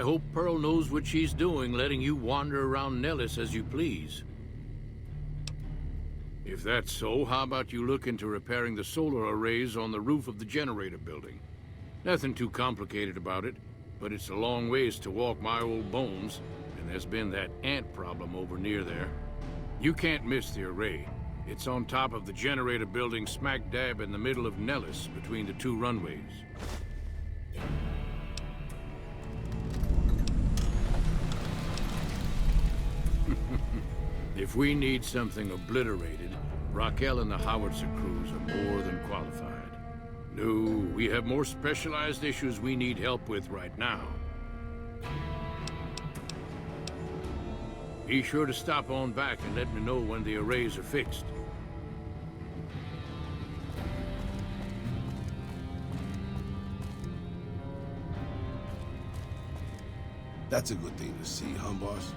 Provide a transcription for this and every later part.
I hope Pearl knows what she's doing, letting you wander around Nellis as you please. If that's so, how about you look into repairing the solar arrays on the roof of the generator building? Nothing too complicated about it, but it's a long ways to walk my old bones, and there's been that ant problem over near there. You can't miss the array. It's on top of the generator building smack dab in the middle of Nellis, between the two runways. If we need something obliterated, Raquel and the Howitzer crews are more than qualified. No, we have more specialized issues we need help with right now. Be sure to stop on back and let me know when the arrays are fixed. That's a good thing to see, huh, boss?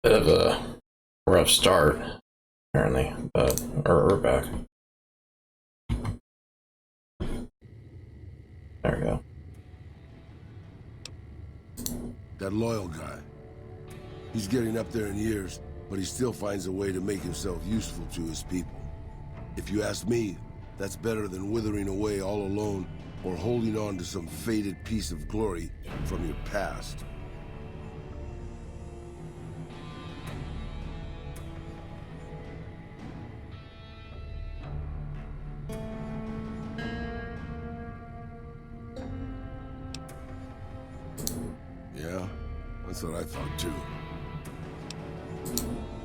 Bit of a rough start, apparently, but we're back. There we go. That loyal guy. He's getting up there in years, but he still finds a way to make himself useful to his people. If you ask me, that's better than withering away all alone or holding on to some faded piece of glory from your past. Yeah, that's what I thought too.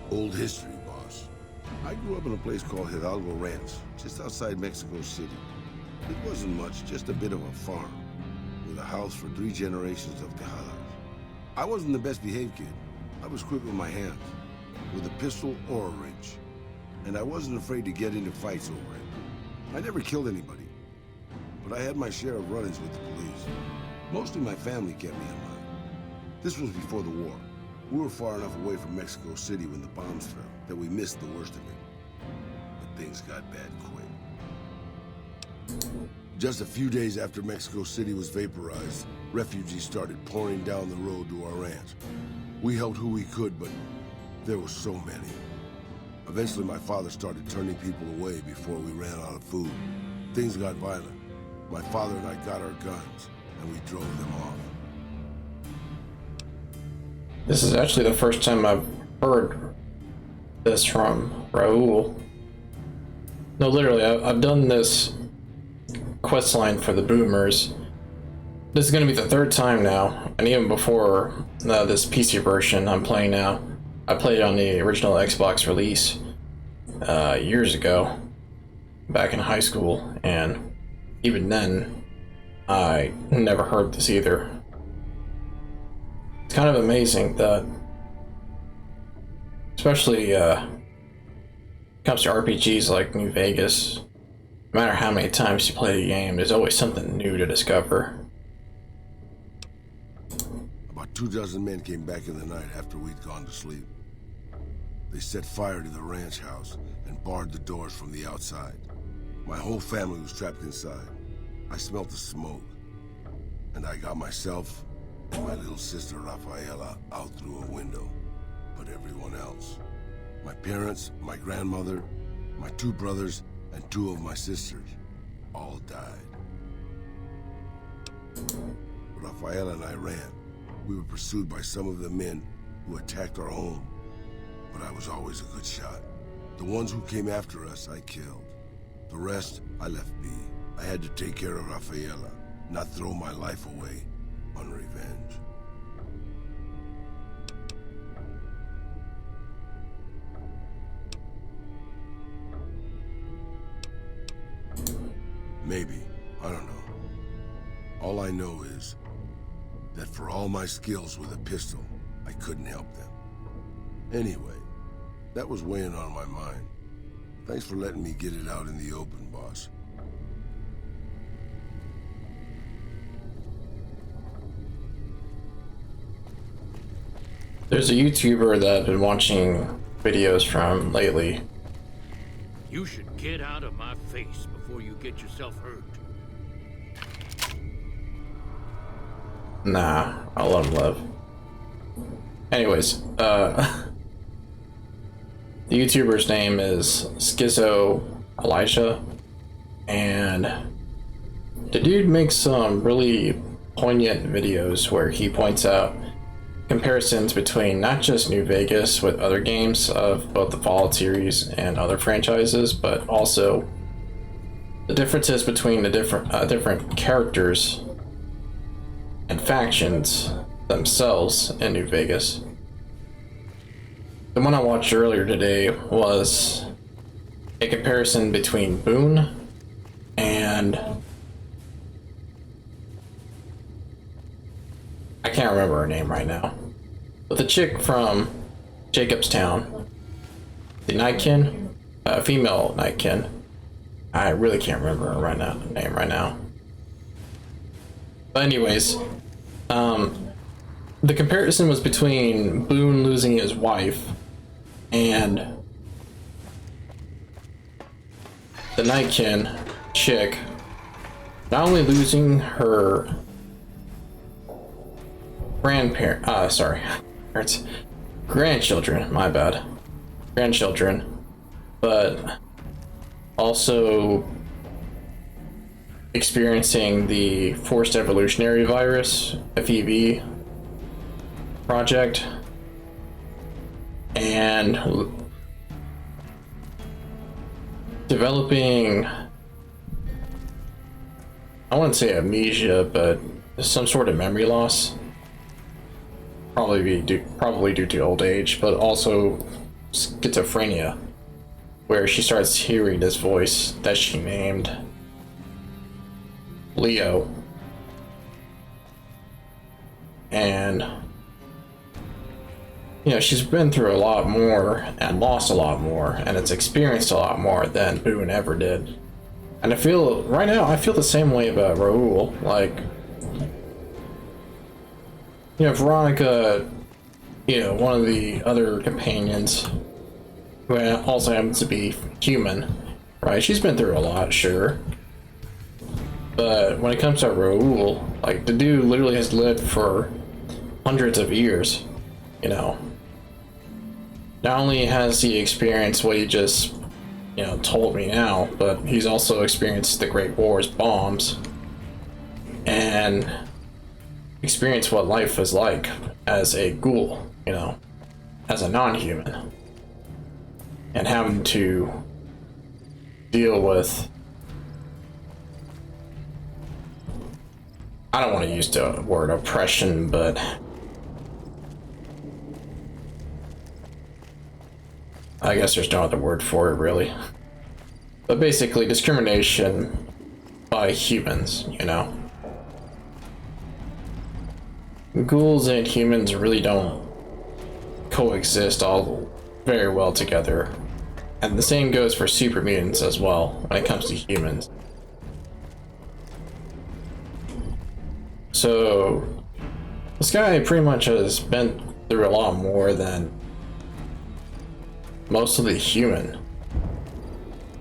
Old history, boss. I grew up in a place called Hidalgo Ranch, just outside Mexico City. It wasn't much, just a bit of a farm, with a house for 3 generations of Tejadas. I wasn't the best behaved kid. I was quick with my hands, with a pistol or a wrench. And I wasn't afraid to get into fights over it. I never killed anybody, but I had my share of run-ins with the police. Mostly my family kept me in line. This was before the war. We were far enough away from Mexico City when the bombs fell that we missed the worst of it. But things got bad quick. Just a few days after Mexico City was vaporized, refugees started pouring down the road to our ranch. We helped who we could, but there were so many. Eventually, my father started turning people away before we ran out of food. Things got violent. My father and I got our guns, and we drove them off. This is actually the first time I've heard this from Raul. No, literally, I've done this quest line for the boomers. This is going to be the 3rd time now, and even before this PC version I'm playing now. I played on the original Xbox release years ago, back in high school, and even then, I never heard this either. It's kind of amazing that, especially when it comes to RPGs like New Vegas, no matter how many times you play the game, there's always something new to discover. About 24 men came back in the night after we'd gone to sleep. They set fire to the ranch house and barred the doors from the outside. My whole family was trapped inside. I smelt the smoke, and I got myself and my little sister Rafaela out through a window. But everyone else, my parents, my grandmother, my 2 brothers, and 2 of my sisters, all died. Rafaela and I ran. We were pursued by some of the men who attacked our home, but I was always a good shot. The ones who came after us, I killed. The rest, I left be. I had to take care of Rafaela, not throw my life away on revenge. Maybe. I don't know. All I know is that for all my skills with a pistol, I couldn't help them. Anyway, that was weighing on my mind. Thanks for letting me get it out in the open, boss. There's a YouTuber that I've been watching videos from lately. You should get out of my face before you get yourself hurt. Nah, I'll let him live. Anyways, the YouTuber's name is Schizo Elijah, and the dude makes some really poignant videos where he points out comparisons between not just New Vegas with other games of both the Fallout series and other franchises, but also the differences between the different characters and factions themselves in New Vegas. The one I watched earlier today was a comparison between Boone and I can't remember her name right now, but the chick from Jacobstown, the Nightkin, female Nightkin. I really can't remember her name right now. But anyways, the comparison was between Boone losing his wife and the Nightkin chick not only losing her grandchildren, my bad, grandchildren, but also experiencing the forced evolutionary virus, FEV project, and developing, I wouldn't say amnesia, but some sort of memory loss. Probably due to old age, but also schizophrenia, where she starts hearing this voice that she named Leo. And she's been through a lot more and lost a lot more and has experienced a lot more than Boone ever did. And I feel the same way about Raoul. Like, Veronica, one of the other companions who also happens to be human, right? She's been through a lot, sure. But when it comes to Raoul, like, the dude literally has lived for hundreds of years, Not only has he experienced what he just, told me now, but he's also experienced the Great War's bombs and experienced what life is like as a ghoul, as a non-human, and having to deal with, I don't want to use the word oppression, but I guess there's no other word for it, really. But basically, discrimination by humans, Ghouls and humans really don't coexist all very well together. And the same goes for super mutants as well, when it comes to humans. So, this guy pretty much has been through a lot more than most of the human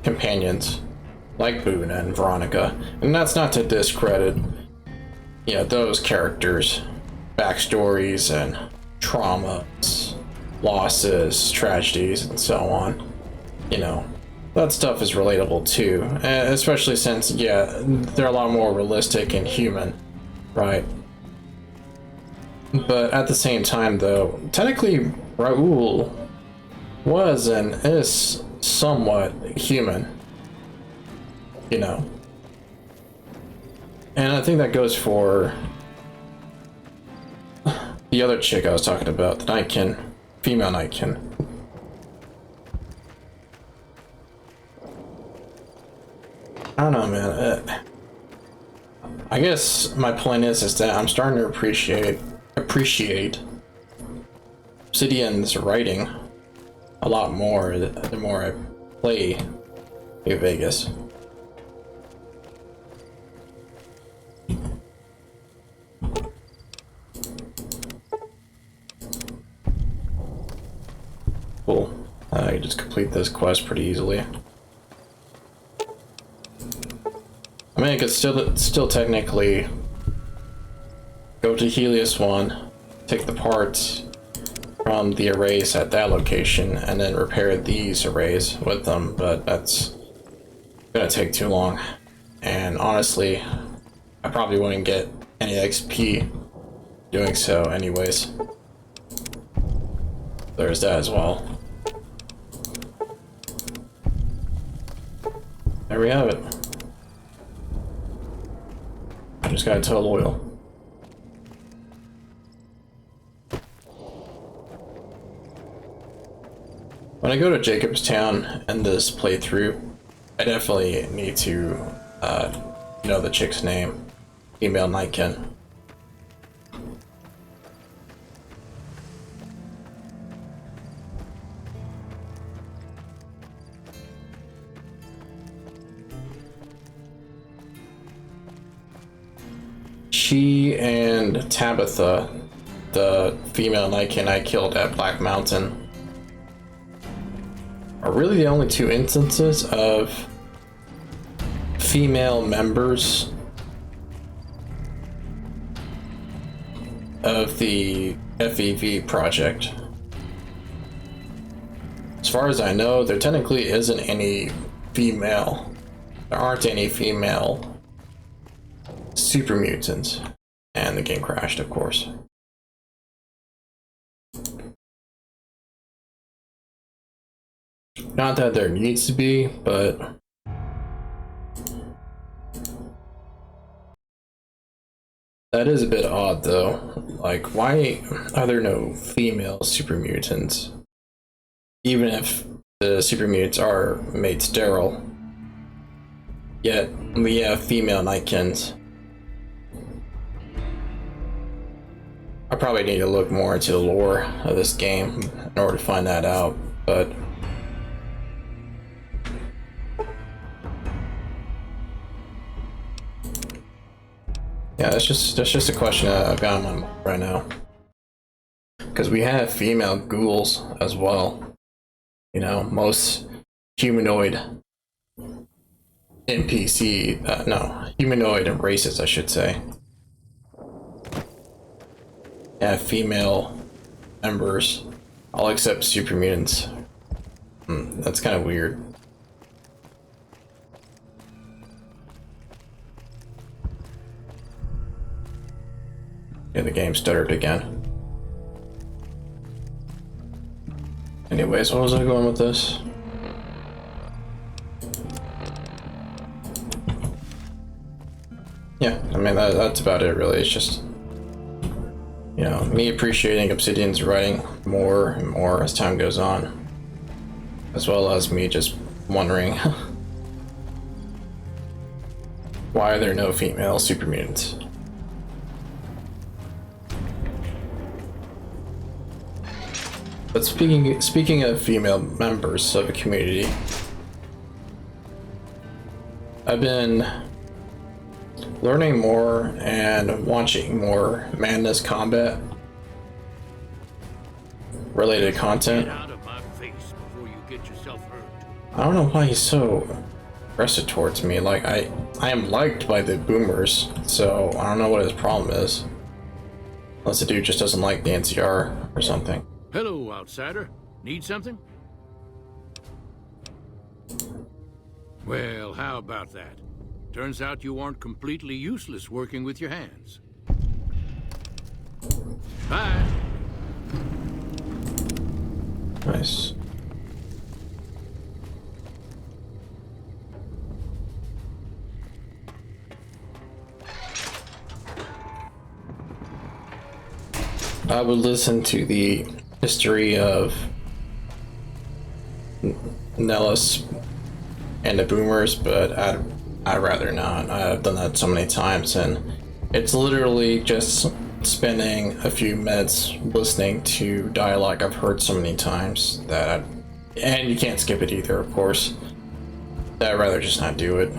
companions, like Boone and Veronica. And that's not to discredit, those characters' backstories and traumas, losses, tragedies, and so on. That stuff is relatable too, especially since, they're a lot more realistic and human, right? But at the same time, though, technically Raoul was and is somewhat human, And I think that goes for the other chick I was talking about, the Nightkin, female Nightkin. I don't know, man. I guess my point is that I'm starting to appreciate Obsidian's writing a lot more the more I play New Vegas. Cool. I just complete this quest pretty easily. I mean, I could still technically go to Helios 1, take the parts from the arrays at that location, and then repair these arrays with them, but that's gonna take too long. And honestly, I probably wouldn't get any XP doing so anyways. There's that as well. There we have it. I just gotta tow oil. When I go to Jacobstown in this playthrough, I definitely need to know the chick's name, female Nightkin. She and Tabitha the female Niken I killed at Black Mountain are really the only two instances of female members of the FEV project. As far as I know, there technically isn't any female. There aren't any female super mutants. And the game crashed, of course. Not that there needs to be, but that is a bit odd, though. Like, why are there no female super mutants? Even if the super mutants are made sterile, yet we have female Nikens. I probably need to look more into the lore of this game in order to find that out, but yeah, that's just a question I've got in my mind right now. Because we have female ghouls as well. You know, most humanoid NPC, humanoid races, I should say, have female members, all except super mutants. That's kind of weird. Yeah, the game stuttered again. Anyways, what was I going with this? Yeah, I mean, that's about it, really. It's just, you know, me appreciating Obsidian's writing more and more as time goes on, as well as me just wondering why are there no female super mutants? But speaking of female members of a community, I've been learning more and watching more Madness Combat related content. Get out of my face before you get yourself hurt. I don't know why he's so aggressive towards me. Like, I am liked by the boomers, so I don't know what his problem is. Unless the dude just doesn't like the NCR or something. Hello, outsider. Need something? Well, how about that? Turns out you aren't completely useless working with your hands. Bye. Nice. I would listen to the history of Nellis and the boomers, but I'd rather not. I've done that so many times, and it's literally just spending a few minutes listening to dialogue I've heard so many times that and you can't skip it either, of course, that I'd rather just not do it,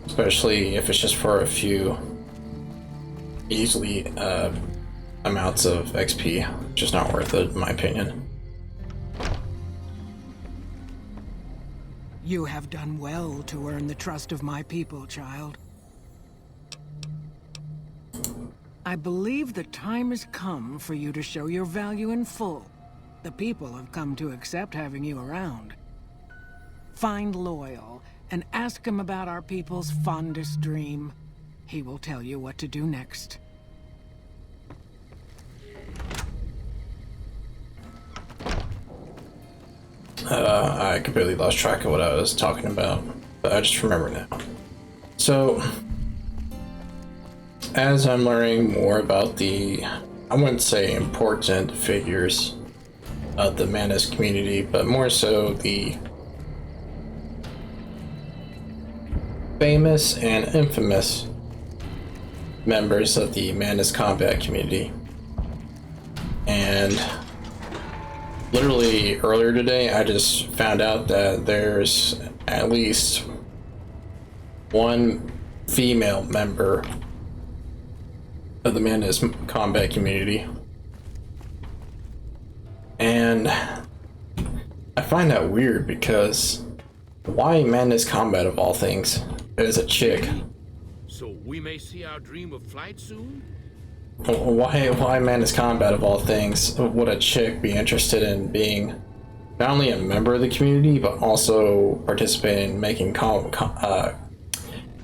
especially if it's just for a few easily amounts of XP. Just not worth it, in my opinion. You have done well to earn the trust of my people, child. I believe the time has come for you to show your value in full. The people have come to accept having you around. Find Loyal and ask him about our people's fondest dream. He will tell you what to do next. I completely lost track of what I was talking about, but I just remember now. So, as I'm learning more about the, I wouldn't say important figures of the Manus community, but more so the famous and infamous members of the Manus Combat community. And literally earlier today, I just found out that there's at least one female member of the Manus Combat community, And I find that weird because why Madness Combat of all things is a chick? So we may see our dream of flight soon? Why Madness Combat of all things would a chick be interested in being not only a member of the community but also participate in making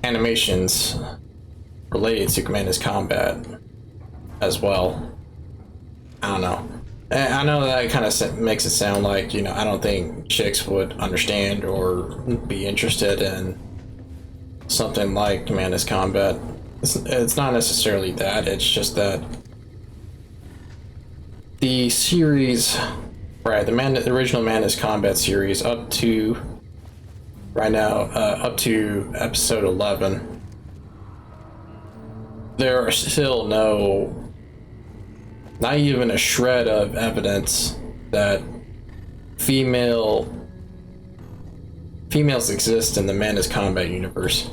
animations related to Madness Combat as well? I don't know. I know that kind of makes it sound like, you know, I don't think chicks would understand or be interested in something like Madness Combat. It's not necessarily that, it's just that the series, right, the original Madness Combat series up to right now, up to episode 11, there are still not even a shred of evidence that females exist in the Madness Combat universe.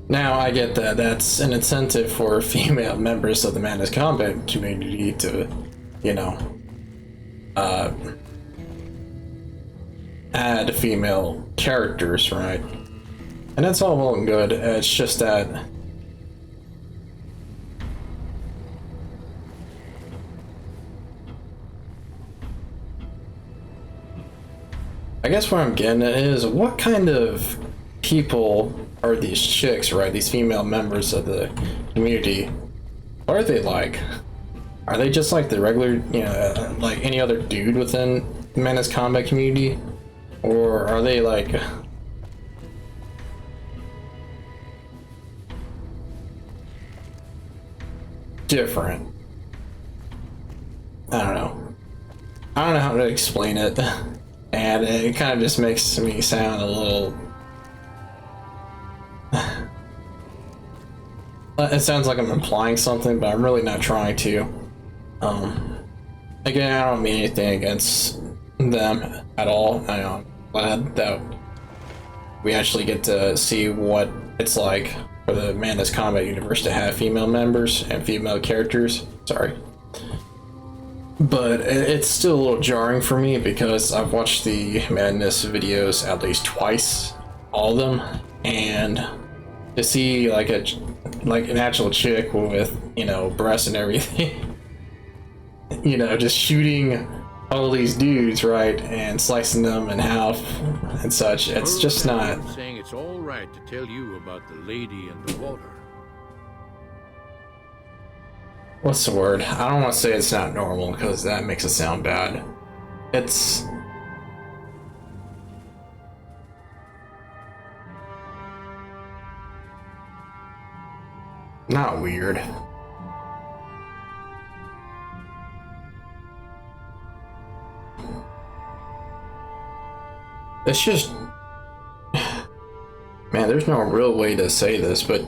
Now, I get that that's an incentive for female members of the Madness Combat community to, you know, add female characters, right? And that's all well and good. It's just that I guess what I'm getting at is, what kind of people are these chicks, right? These female members of the community. What are they like? Are they just like the regular, you know, like any other dude within the Madness Combat community? Or are they like different? I don't know. I don't know how to explain it. And it kind of just makes me sound a little... It sounds like I'm implying something, but I'm really not trying to. Again, I don't mean anything against them at all. I'm glad that we actually get to see what it's like for the Madness Combat universe to have female members and female characters. Sorry. But it's still a little jarring for me because I've watched the Madness videos at least twice, all of them, and to see like an actual chick with, you know, breasts and everything, you know, just shooting all these dudes, right, and slicing them in half and such, it's just not. I'm saying it's all right to tell you about the lady in the water. What's the word? I don't want to say it's not normal because that makes it sound bad. It's not weird. It's just, man, there's no real way to say this, but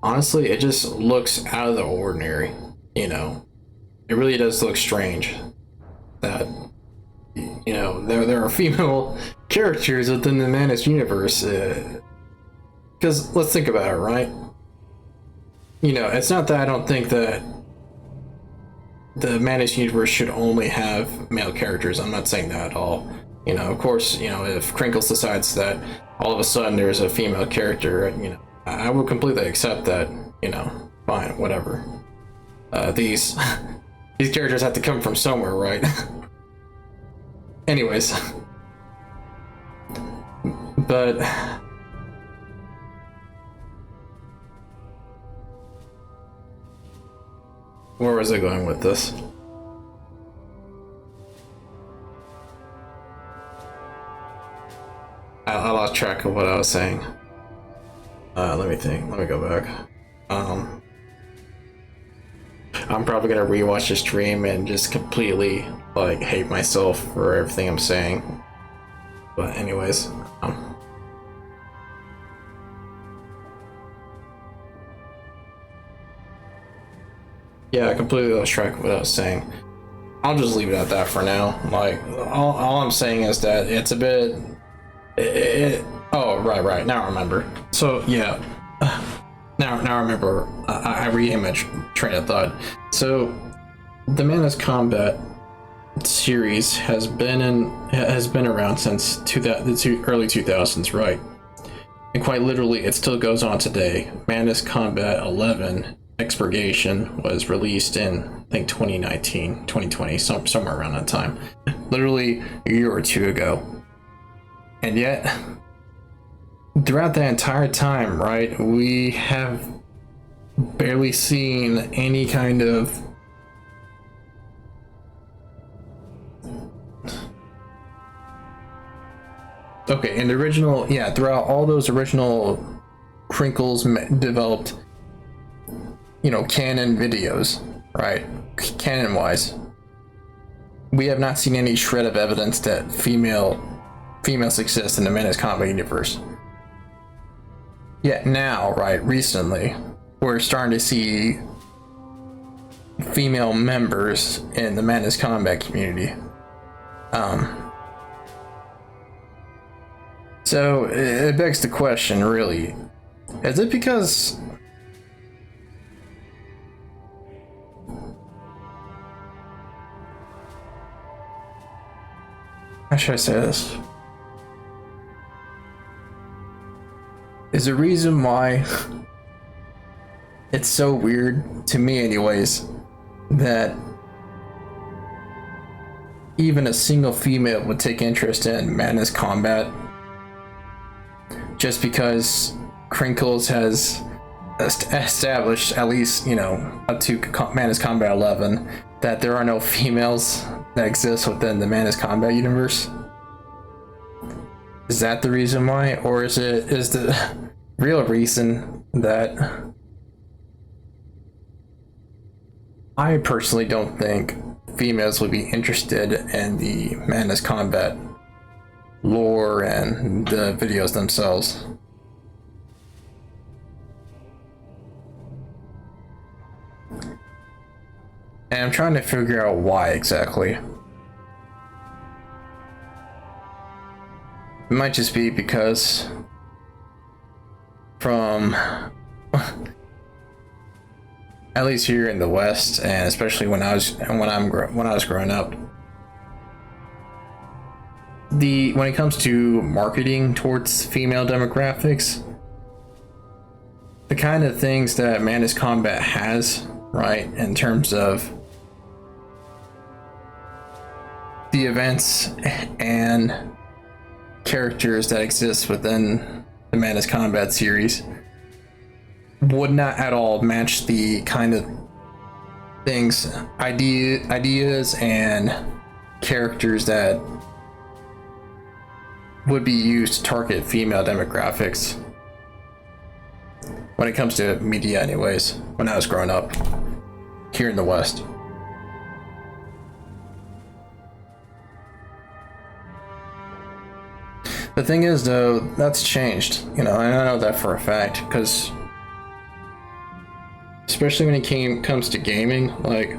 honestly, it just looks out of the ordinary. You know, it really does look strange that, you know, there are female characters within the Madness universe. Because let's think about it, right? You know, it's not that I don't think that the Madness universe should only have male characters. I'm not saying that at all. You know, of course, you know, if Crinkles decides that all of a sudden there's a female character, you know, I would completely accept that. You know, fine, whatever. These characters have to come from somewhere, right? Anyways, but where was I going with this? I lost track of what I was saying. Let me think. Let me go back. I'm probably gonna rewatch the stream and just completely like hate myself for everything I'm saying. But anyways, yeah, I completely lost track of what I was saying. I'll just leave it at that for now. Like, all I'm saying is that it's a bit. Oh, right. Now I remember. So yeah. Now I remember, I re-imaged train of thought. So, the Madness Combat series has been around since the early 2000s, right? And quite literally, it still goes on today. Manus Combat 11 Expurgation was released in, I think, 2019, 2020, somewhere around that time. Literally a year or two ago. And yet, throughout that entire time, right, we have barely seen any kind of okay, in the original, yeah, throughout all those original Crinkles developed, you know, canon videos, right? Canon wise, we have not seen any shred of evidence that females exist in the Manus Combat universe. Yet now, right, recently, we're starting to see female members in the Manus Combat community. So it begs the question, really, is it because how should I say this? Is the reason why it's so weird, to me anyways, that even a single female would take interest in Manus Combat just because Crinkles has established, at least, you know, up to Manus Combat 11, that there are no females that exist within the Manus Combat universe? Is that the reason why? Or is the real reason that I personally don't think females would be interested in the Manus Combat lore and the videos themselves? And I'm trying to figure out why exactly. It might just be because from at least here in the West, and especially when I was growing up, when it comes to marketing towards female demographics, the kind of things that Manus Combat has, right, in terms of the events and characters that exist within the Manus Combat series, would not at all match the kind of things, ideas and characters that would be used to target female demographics when it comes to media anyways, when I was growing up here in the West. The thing is, though, that's changed, you know, and I know that for a fact, because especially when it comes to gaming, like,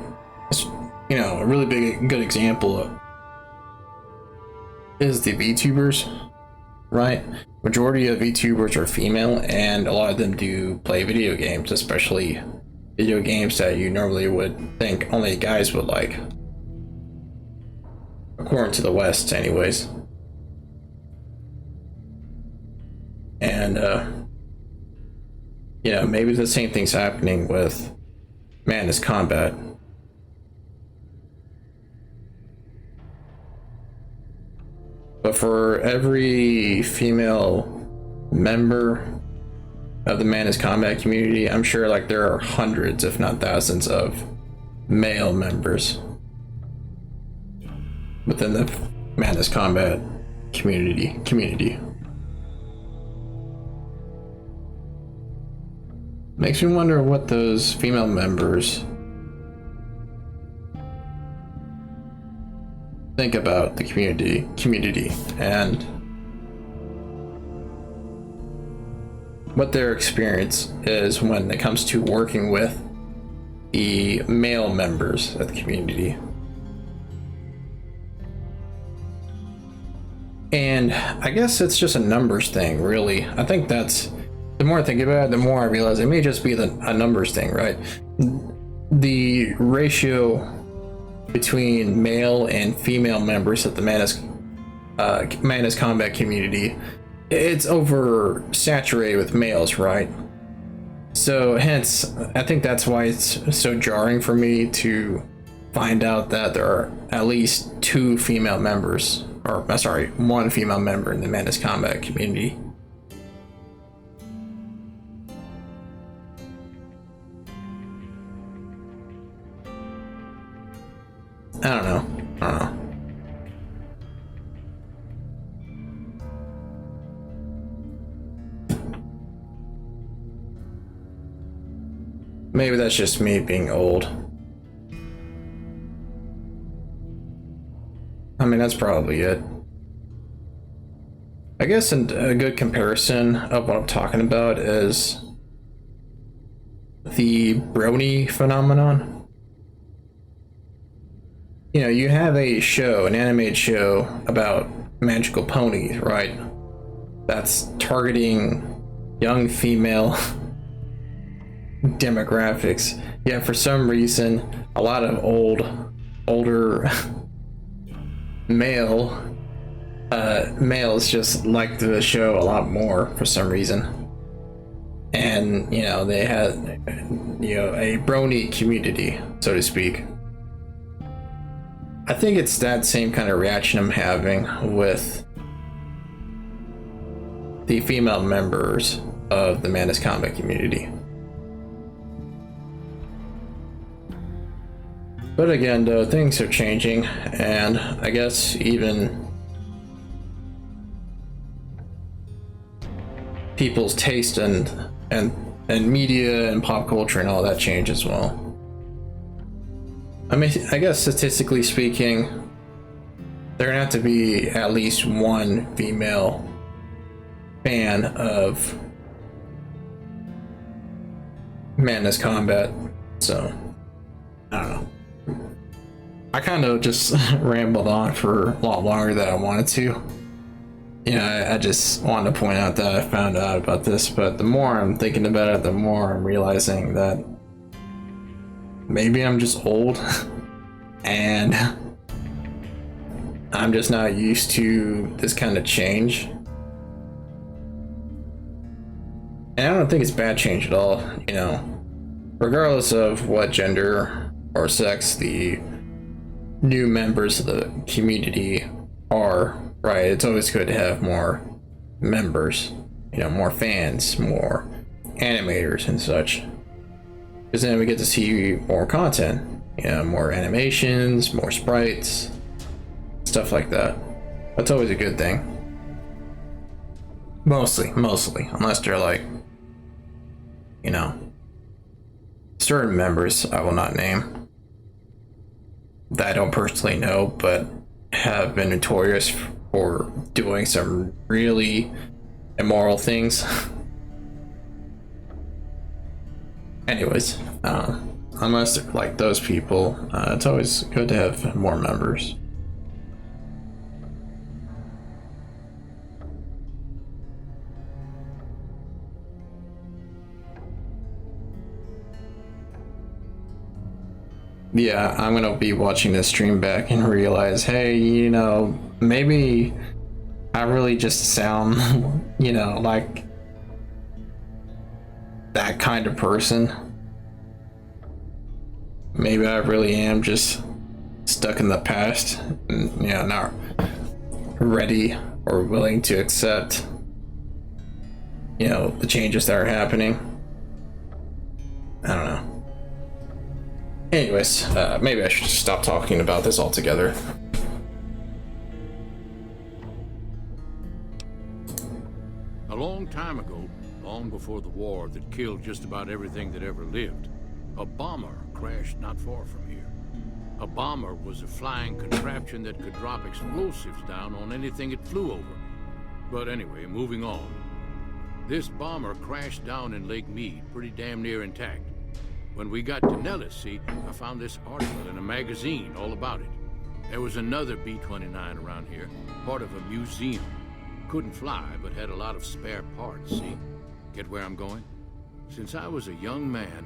you know, a really good example is the VTubers, right? Majority of VTubers are female, and a lot of them do play video games, especially video games that you normally would think only guys would like, according to the West anyways. And you know, maybe the same thing's happening with Manus Combat. But for every female member of the Manus Combat community, I'm sure like there are hundreds, if not thousands, of male members within the Manus Combat community. Makes me wonder what those female members think about the community and what their experience is when it comes to working with the male members of the community. And I guess it's just a numbers thing, really. I think that's, the more I think about it, the more I realize it may just be a numbers thing, right? The ratio between male and female members of the Manus Combat community, it's oversaturated with males, right? So hence, I think that's why it's so jarring for me to find out that there are at least two female members, or sorry, one female member in the Manus Combat community. I don't know. Maybe that's just me being old. I mean, that's probably it. I guess a good comparison of what I'm talking about is the brony phenomenon. You know, you have a show, an animated show about magical ponies, right? That's targeting young female demographics. Yeah, for some reason, a lot of older males just like the show a lot more for some reason. And, you know, they had, you know, a brony community, so to speak. I think it's that same kind of reaction I'm having with the female members of the Manus Combat community. But again, though, things are changing, and I guess even people's taste and media and pop culture and all that change as well. I mean, I guess statistically speaking, there gonna have to be at least one female fan of Manus Combat, so I don't know. I kind of just rambled on for a lot longer than I wanted to. You know, I just wanted to point out that I found out about this, but the more I'm thinking about it, the more I'm realizing that maybe I'm just old and I'm just not used to this kind of change. And I don't think it's bad change at all, you know, regardless of what gender or sex the new members of the community are, right? It's always good to have more members, you know, more fans, more animators and such, because then we get to see more content, you know, more animations, more sprites, stuff like that. That's always a good thing. Mostly, unless they're like, you know, certain members I will not name that I don't personally know, but have been notorious for doing some really immoral things. Anyways, unless they're like those people, it's always good to have more members. Yeah, I'm gonna be watching this stream back and realize, hey, you know, maybe I really just sound, you know, like that kind of person. Maybe I really am just stuck in the past and, you know, not ready or willing to accept, you know, the changes that are happening. I don't know. Anyways, maybe I should just stop talking about this altogether. A long time ago, long before the war that killed just about everything that ever lived, a bomber crashed not far from here. A bomber was a flying contraption that could drop explosives down on anything it flew over. But anyway, moving on. This bomber crashed down in Lake Mead, pretty damn near intact. When we got to Nellis, see, I found this article in a magazine all about it. There was another B-29 around here, part of a museum. Couldn't fly, but had a lot of spare parts, see? Get where I'm going? Since I was a young man,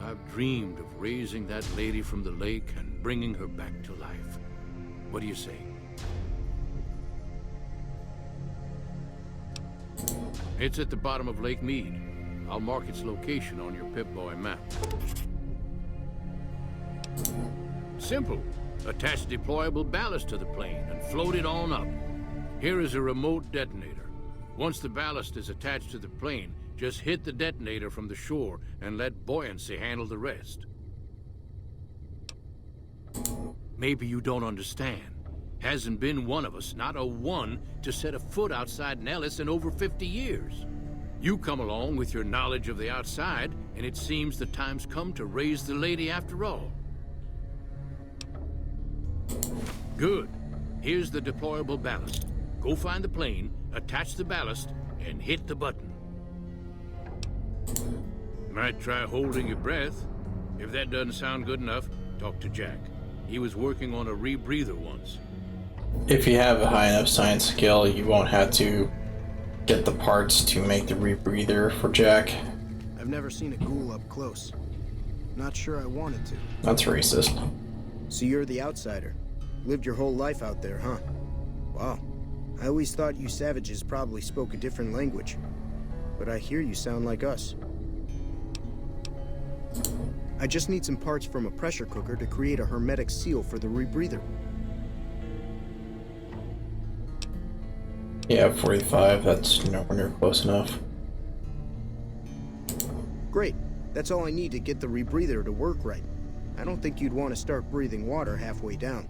I've dreamed of raising that lady from the lake and bringing her back to life. What do you say? It's at the bottom of Lake Mead. I'll mark its location on your Pip-Boy map. Simple. Attach deployable ballast to the plane and float it on up. Here is a remote detonator. Once the ballast is attached to the plane, just hit the detonator from the shore and let buoyancy handle the rest. Maybe you don't understand. Hasn't been one of us, not a one, to set a foot outside Nellis in over 50 years. You come along with your knowledge of the outside, and it seems the time's come to raise the lady after all. Good. Here's the deployable ballast. Go find the plane, attach the ballast, and hit the button. Might try holding your breath. If that doesn't sound good enough, talk to Jack. He was working on a rebreather once. If you have a high enough science skill, you won't have to get the parts to make the rebreather for Jack. I've never seen a ghoul up close. Not sure I wanted to. That's racist. So you're the outsider. Lived your whole life out there, huh? Wow. I always thought you savages probably spoke a different language. But I hear you sound like us. I just need some parts from a pressure cooker to create a hermetic seal for the rebreather. Yeah, 45, that's nowhere near close enough. Great. That's all I need to get the rebreather to work right. I don't think you'd want to start breathing water halfway down.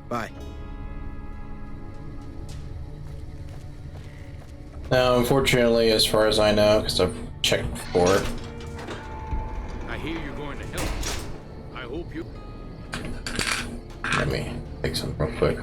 Bye. Now, unfortunately, as far as I know, because I've checked before, I hear you're going to help. I hope you... let me take some real quick.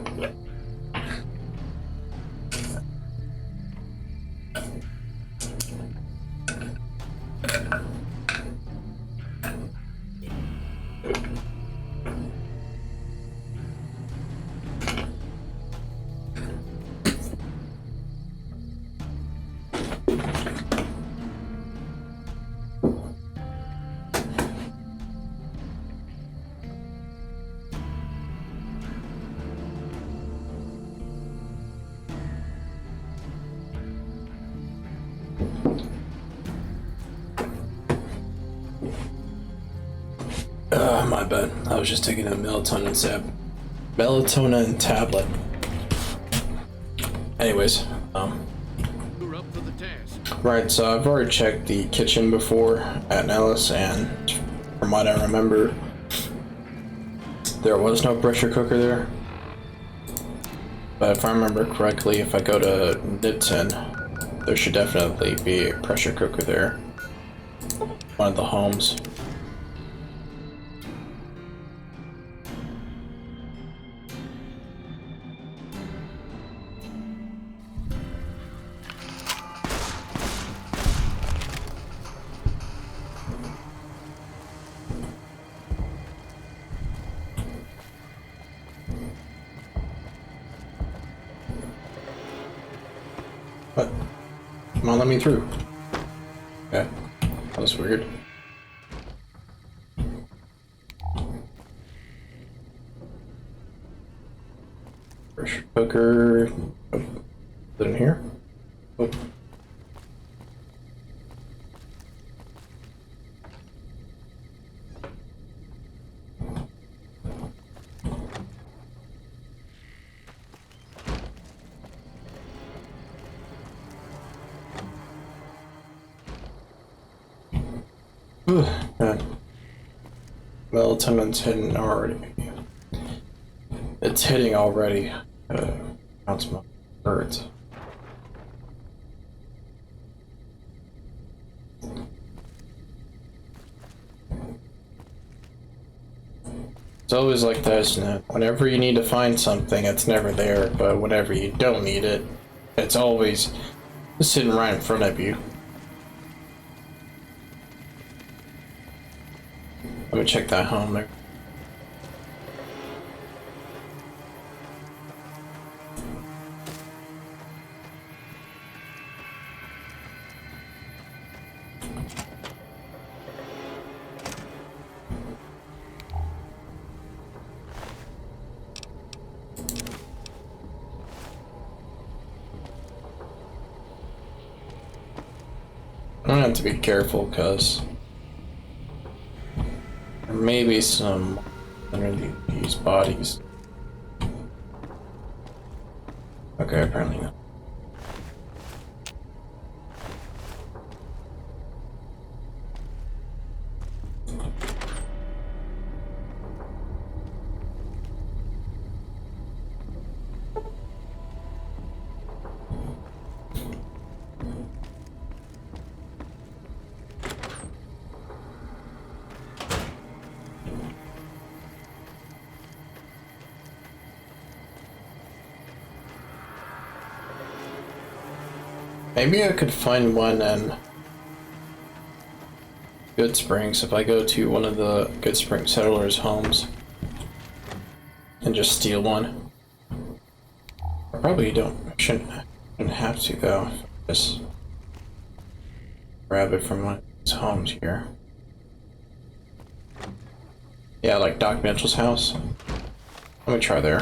My bad. I was just taking a melatonin tablet. Anyways, You're up for the task. right, so I've already checked the kitchen before at Nellis, and from what I remember, there was no pressure cooker there. But if I remember correctly, if I go to Nipton, there should definitely be a pressure cooker there. One of the homes. What? Come on, let me through. Okay. That was weird. Pressure cooker. Oh, is it in here? Oh. God. Melatonin's hitting already. It's hitting already. Bounce my birds. It's always like that, isn't it? Whenever you need to find something, it's never there, but whenever you don't need it, it's always sitting right in front of you. Let me check that home there. gonna have to be careful because there may be some underneath these bodies. Okay, apparently not. Maybe I could find one in Goodsprings if I go to one of the Goodsprings settlers' homes and just steal one. I probably shouldn't have to though. Just grab it from one of his homes here. Yeah, like Doc Mitchell's house. Let me try there.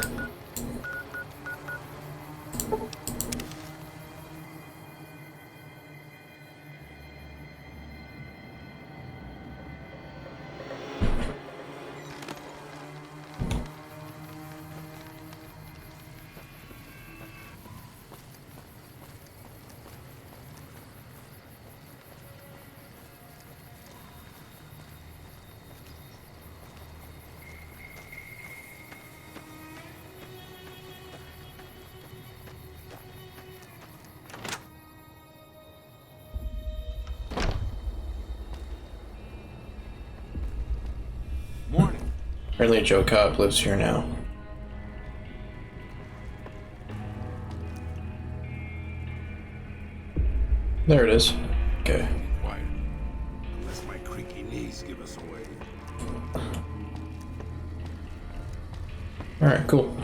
Apparently Joe Cobb lives here now. There it is. Okay. Quiet. Unless my creaky knees give us away. Alright, cool.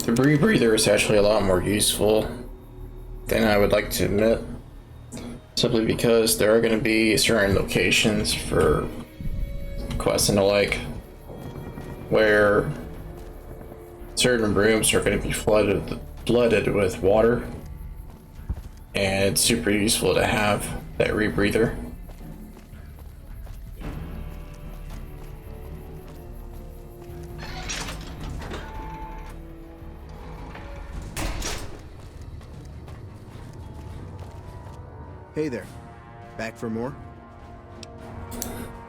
The rebreather is actually a lot more useful than I would like to admit, simply because there are going to be certain locations for quests and the like where certain rooms are going to be flooded with water, and it's super useful to have that rebreather. Hey there. Back for more?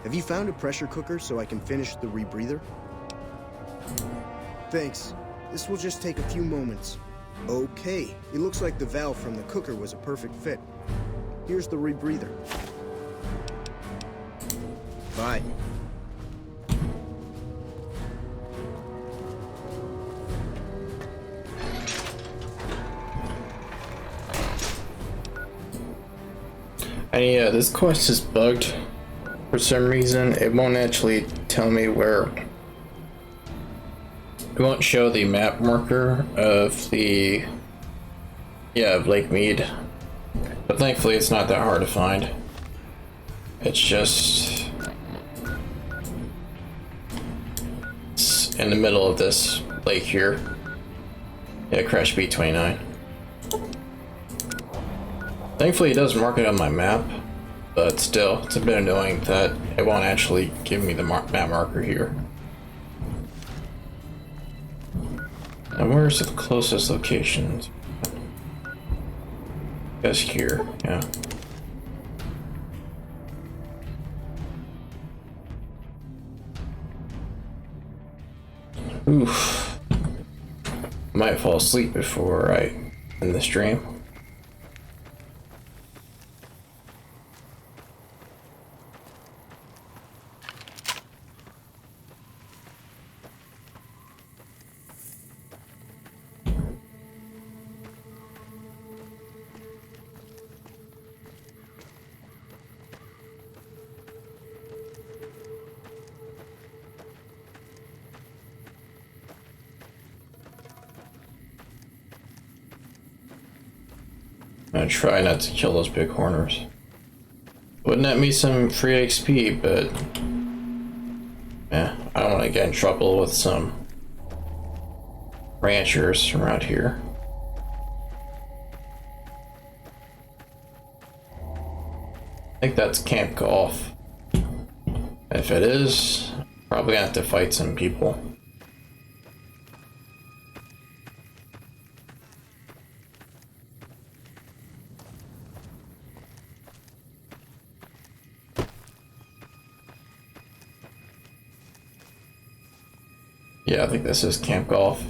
Have you found a pressure cooker so I can finish the rebreather? Thanks. This will just take a few moments. Okay, it looks like the valve from the cooker was a perfect fit. Here's the rebreather. Bye. This quest is bugged for some reason. It won't actually tell me where. It won't show the map marker of the of Lake Mead, but thankfully it's not that hard to find. It's just in the middle of this lake here. Yeah, Crash B29. Thankfully, it does mark it on my map, but still, it's a bit annoying that it won't actually give me the map marker here. Now, where's the closest location? Guess here, yeah. Oof. Might fall asleep before I end the stream. I'm gonna try not to kill those big horners. Wouldn't that be some free XP, but yeah, I don't want to get in trouble with some ranchers around here. I think that's Camp Golf. If it is, probably gonna have to fight some people. Yeah, I think this is Camp Golf.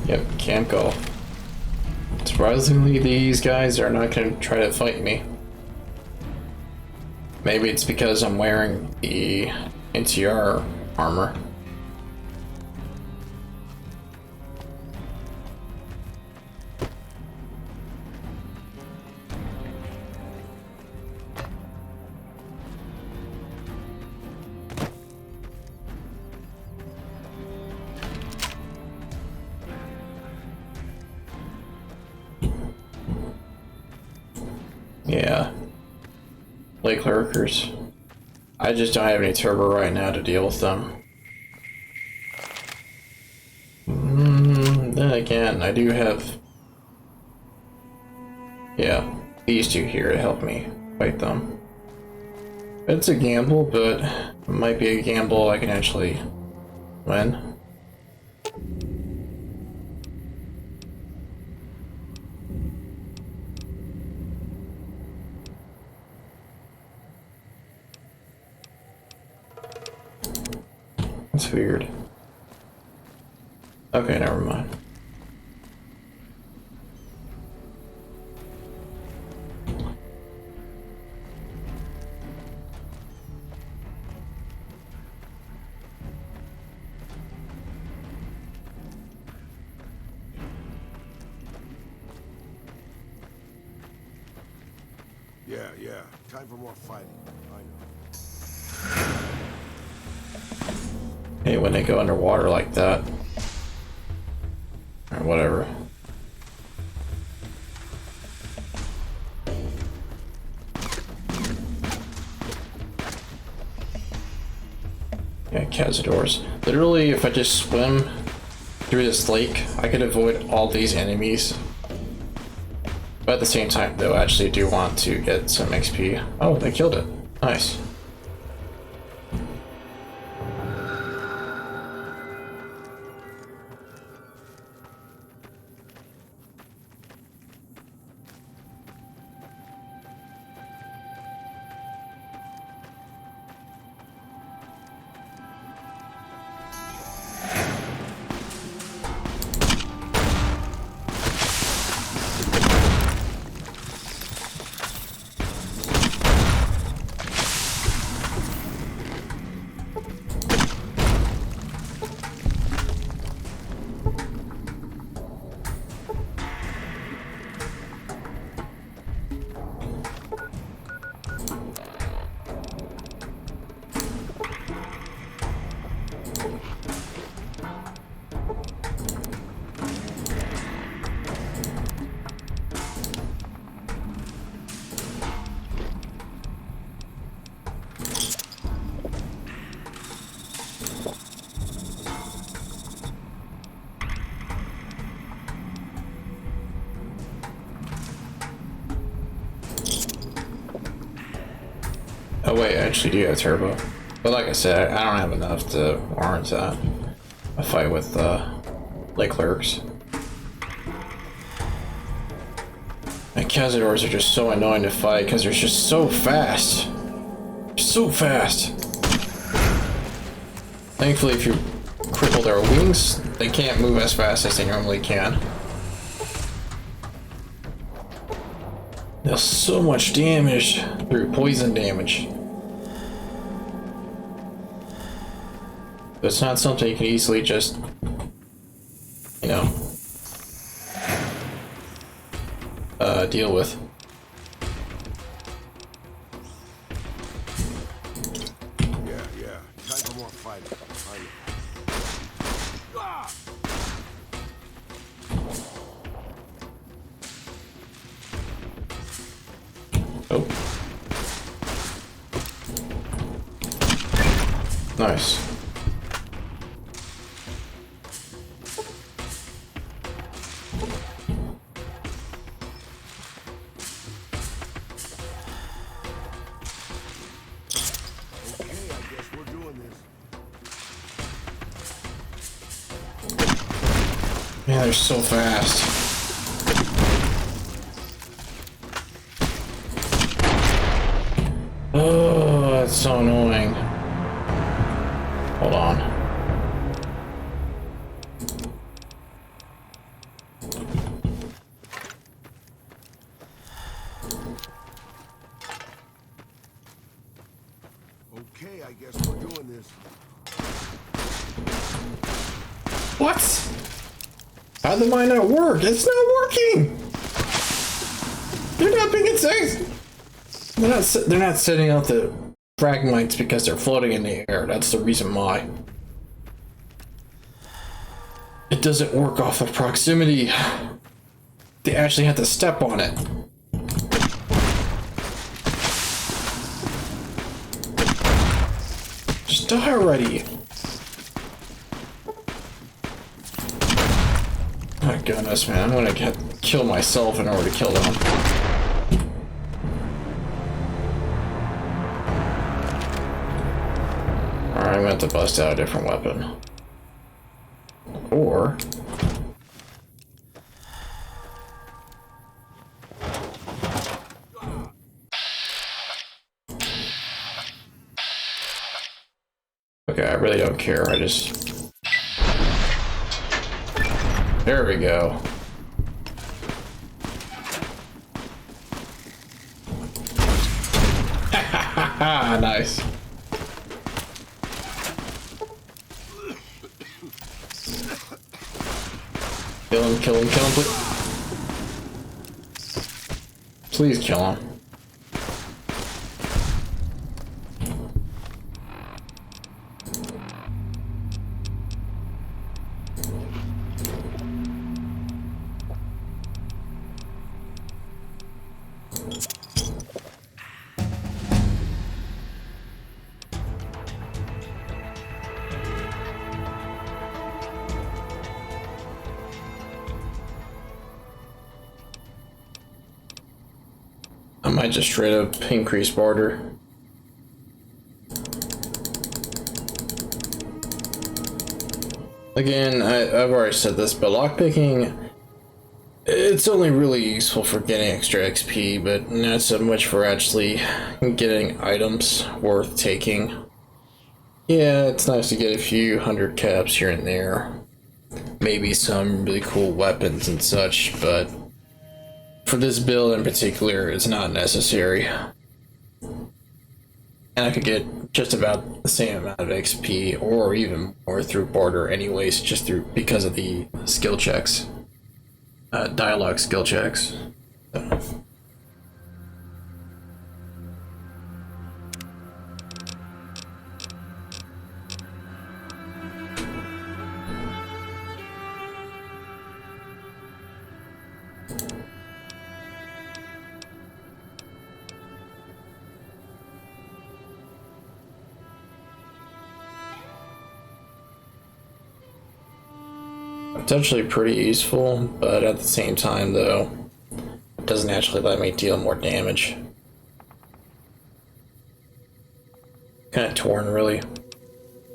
Yep, Camp Golf. Surprisingly, these guys are not going to try to fight me. Maybe it's because I'm wearing the NTR armor. Yeah. Lake lurkers. I just don't have any turbo right now to deal with them. Then again, I do have... yeah, these two here to help me fight them. It's a gamble, but it might be a gamble I can actually win. That's weird. Okay, never mind. Yeah. Time for more fighting. I know. Hey, when they go underwater like that. Or whatever. Yeah, Cazadors. Literally, if I just swim through this lake, I could avoid all these enemies. But at the same time, though, I actually do want to get some XP. Oh, they killed it. Nice. Oh wait, I actually do have turbo. But like I said, I don't have enough to warrant a fight with lake lurks. And Cazadors are just so annoying to fight because they're just so fast. So fast. Thankfully, if you cripple their wings, they can't move as fast as they normally can. Does so much damage through poison damage. It's not something you can easily just, you know, deal with. Yeah. Time for more fighting. Oh. Nice. Man, they're so fast. Oh, that's so annoying. Hold on. Okay, I guess we're doing this. What? How did mine not work? It's not working! They're not being safe! They're not setting out the fragmites because they're floating in the air. That's the reason why. It doesn't work off of proximity. They actually have to step on it. Just die already. My goodness, man. I'm gonna kill myself in order to kill them. Alright, I'm gonna have to bust out a different weapon. Or... okay, I really don't care. I just... there we go. Ha nice. Kill him, please. Please kill him. I might just straight up increase barter. Again, I've already said this, but lockpicking, it's only really useful for getting extra XP, but not so much for actually getting items worth taking. Yeah, it's nice to get a few hundred caps here and there. Maybe some really cool weapons and such, but for this build in particular, it's not necessary. And I could get just about the same amount of XP, or even more through barter anyways, just because of the skill checks. Dialogue skill checks. Potentially pretty useful, but at the same time though, it doesn't actually let me deal more damage. Kind of torn really.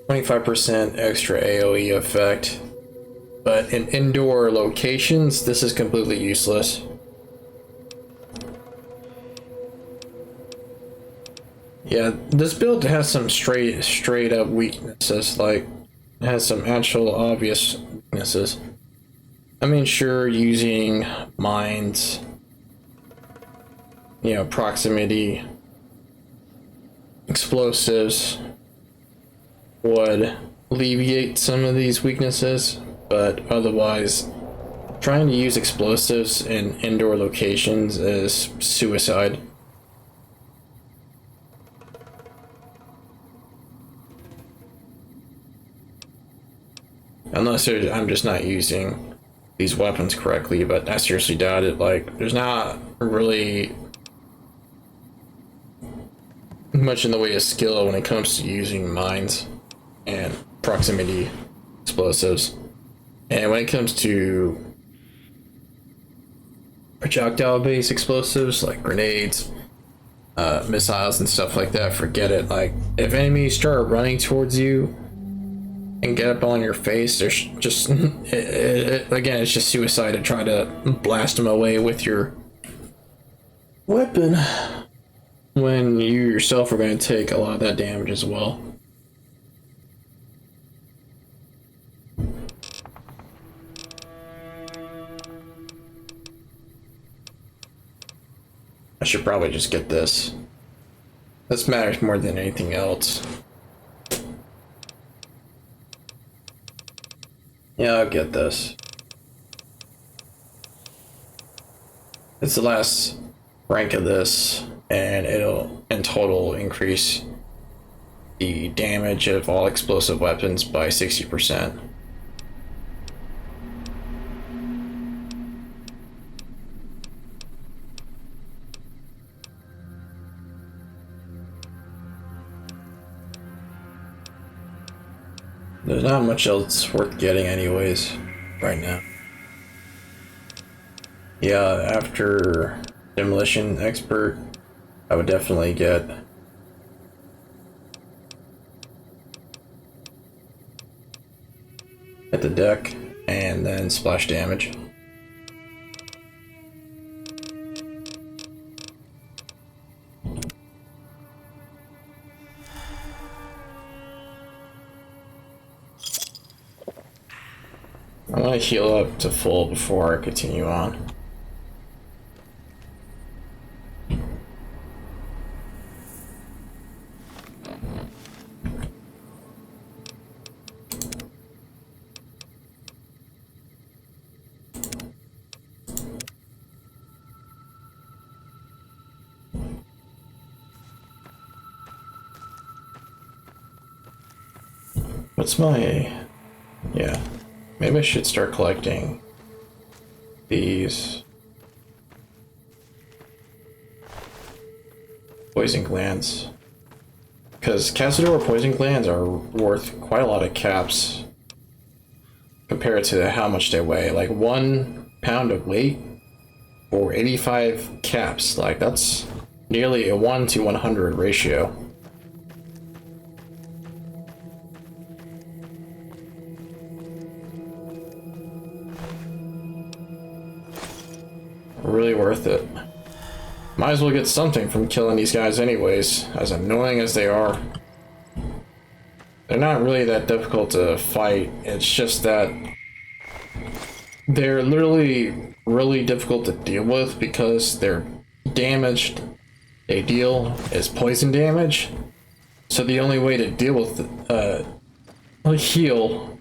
25% extra AoE effect, but in indoor locations this is completely useless. Yeah, this build has some straight up weaknesses, like it has some actual obvious weaknesses. I mean, sure, using mines, you know, proximity, explosives would alleviate some of these weaknesses, but otherwise, trying to use explosives in indoor locations is suicide. Unless I'm just not using these weapons correctly, but I seriously doubt it. Like, there's not really much in the way of skill when it comes to using mines and proximity explosives. And when it comes to projectile-based explosives like grenades, missiles and stuff like that, forget it. Like, if enemies start running towards you and get up on your face, there's just again, it's just suicide to try to blast them away with your weapon when you yourself are going to take a lot of that damage as well. I should probably just get this. This matters more than anything else. Yeah, I'll get this. It's the last rank of this, and it'll in total increase the damage of all explosive weapons by 60%. There's not much else worth getting anyways, right now. Yeah, after Demolition Expert, I would definitely get the deck and then splash damage. I want to heal up to full before I continue on. What's my... yeah. Maybe I should start collecting these poison glands, because Cazador poison glands are worth quite a lot of caps compared to how much they weigh. Like 1 pound of weight for 85 caps. Like, that's nearly a 1 to 100 ratio. Really worth it. Might as well get something from killing these guys anyways, as annoying as they are. They're not really that difficult to fight, it's just that they're literally really difficult to deal with because their damage they deal is poison damage. So the only way to deal with heal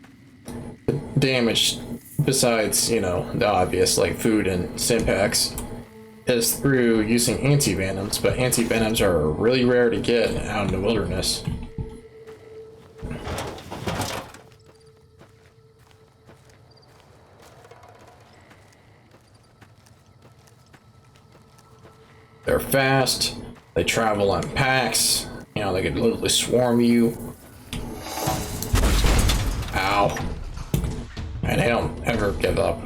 the damage, besides, you know, the obvious like food and Stimpaks, is through using anti-venoms, but anti-venoms are really rare to get out in the wilderness. They're fast, they travel in packs, you know, they could literally swarm you. Ow. And they don't ever give up.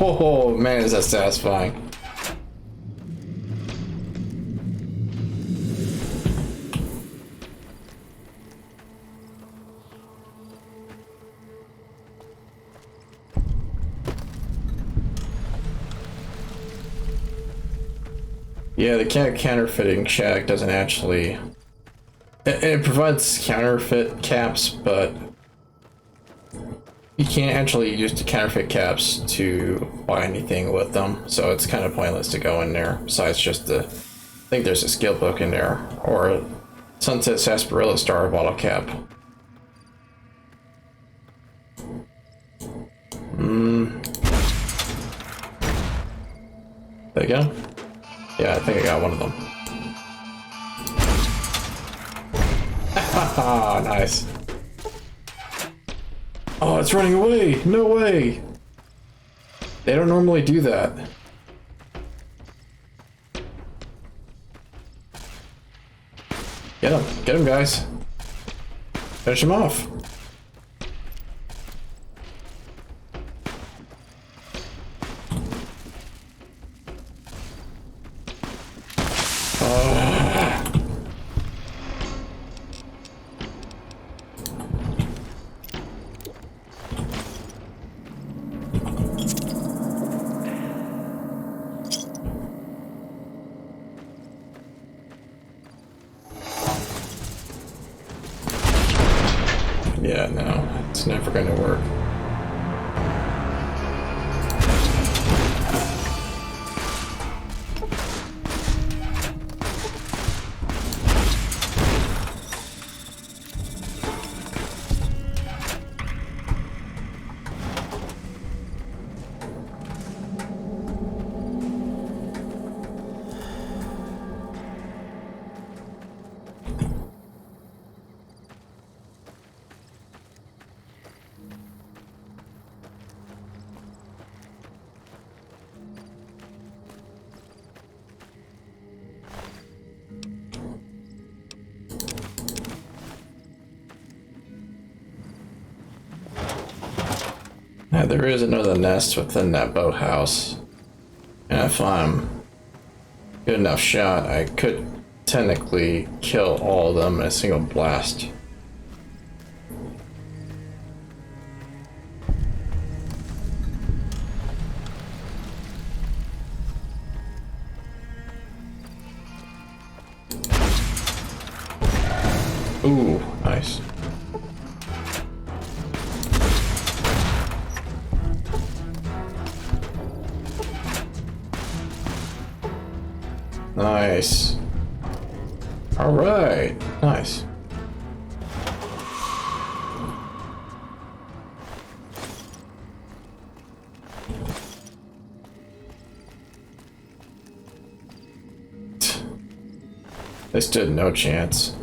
Oh, man, is that satisfying. Yeah, the counterfeiting check doesn't actually... It provides counterfeit caps, but you can't actually use the counterfeit caps to buy anything with them, so it's kind of pointless to go in there. Besides just the, I think there's a skill book in there, or a Sunset Sarsaparilla Star bottle cap. There you go. Yeah, I think I got one of them. Ah, nice. Oh, it's running away! No way! They don't normally do that. Get him, guys. Finish him off. Yeah, no, it's never gonna work. Now, there is another nest within that boathouse, and if I'm good enough shot, I could technically kill all of them in a single blast. Ooh, nice. Nice. All right. Nice. They stood no chance.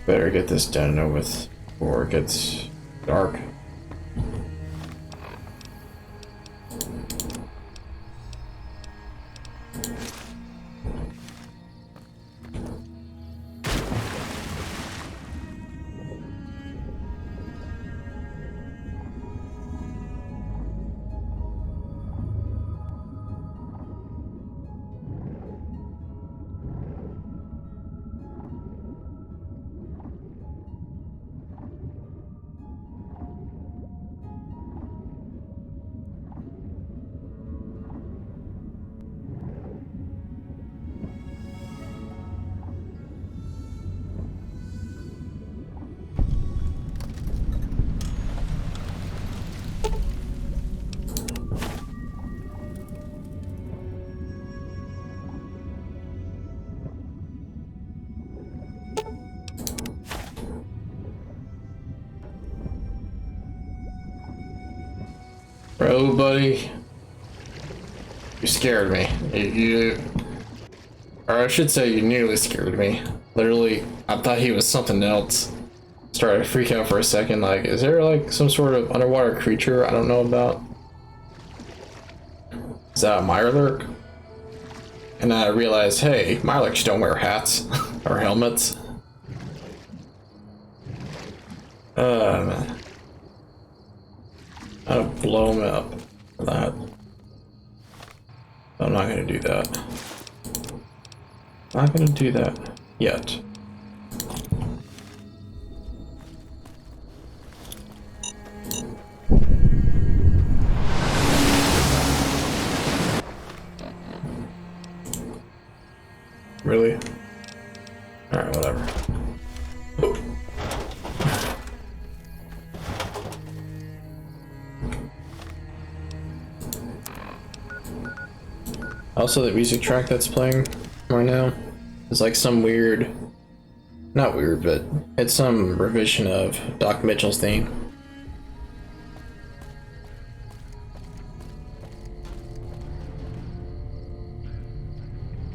Better get this done and over with before it gets dark. Bro, buddy, you scared me. Or I should say, you nearly scared me. Literally, I thought he was something else. Started to freak out for a second. Like, is there like some sort of underwater creature I don't know about? Is that a Mirelurk? And then I realized, hey, Mirelurks don't wear hats or helmets. Man. I'll blow him up for that. I'm not gonna do that. Not gonna do that yet. Really? Alright, whatever. Also, the music track that's playing right now is like some weird, not weird, but it's some revision of Doc Mitchell's theme.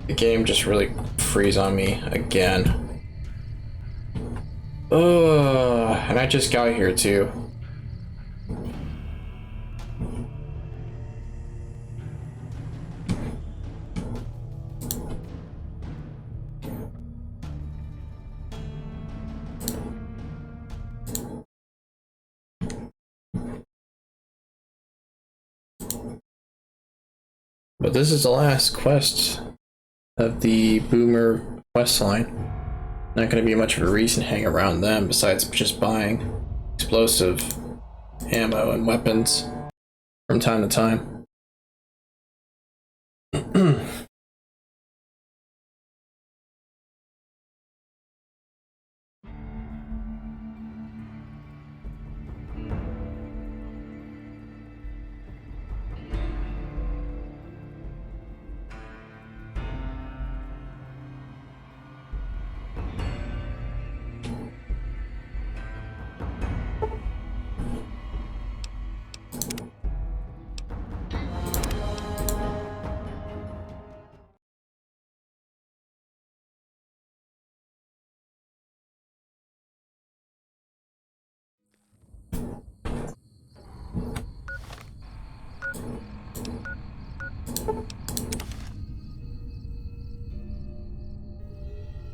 The game just really frees on me again. Ugh, and I just got here too. But this is the last quest of the Boomer quest line. Not going to be much of a reason to hang around them besides just buying explosive ammo and weapons from time to time.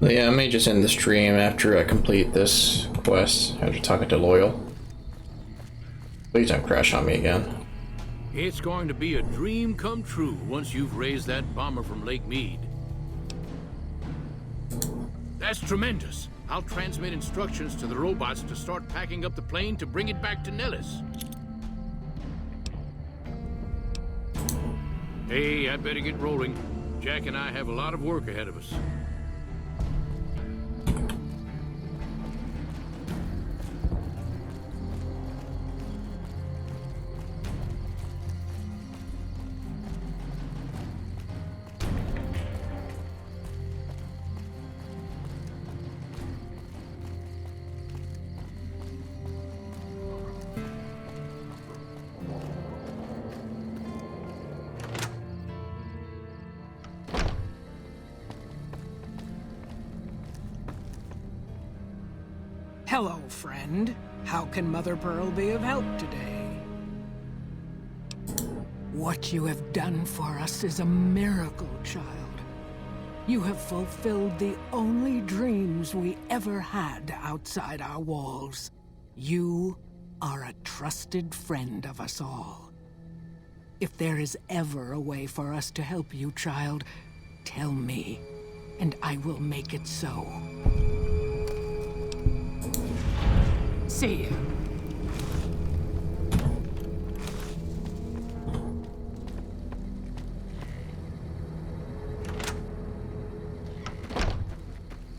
But yeah, I may just end the stream after I complete this quest, after talking to Loyal. Please don't crash on me again. It's going to be a dream come true once you've raised that bomber from Lake Mead. That's tremendous. I'll transmit instructions to the robots to start packing up the plane to bring it back to Nellis. Hey, I'd better get rolling. Jack and I have a lot of work ahead of us. Hello, friend. How can Mother Pearl be of help today? What you have done for us is a miracle, child. You have fulfilled the only dreams we ever had outside our walls. You are a trusted friend of us all. If there is ever a way for us to help you, child, tell me, and I will make it so. See you.